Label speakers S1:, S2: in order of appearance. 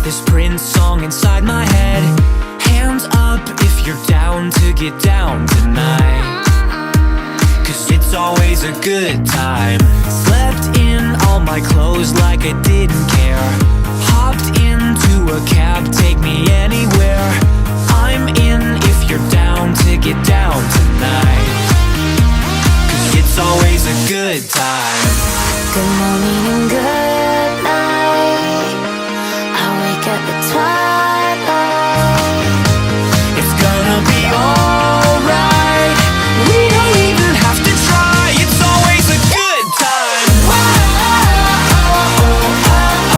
S1: this Prince song inside my head. Hands up if you're down to get down tonight, 'cause it's always a good time. Slept in all my clothes like I didn't care. Hopped into a cab, take me anywhere. I'm in if you're down to get down tonight, 'cause it's always a good time.
S2: Good morning and good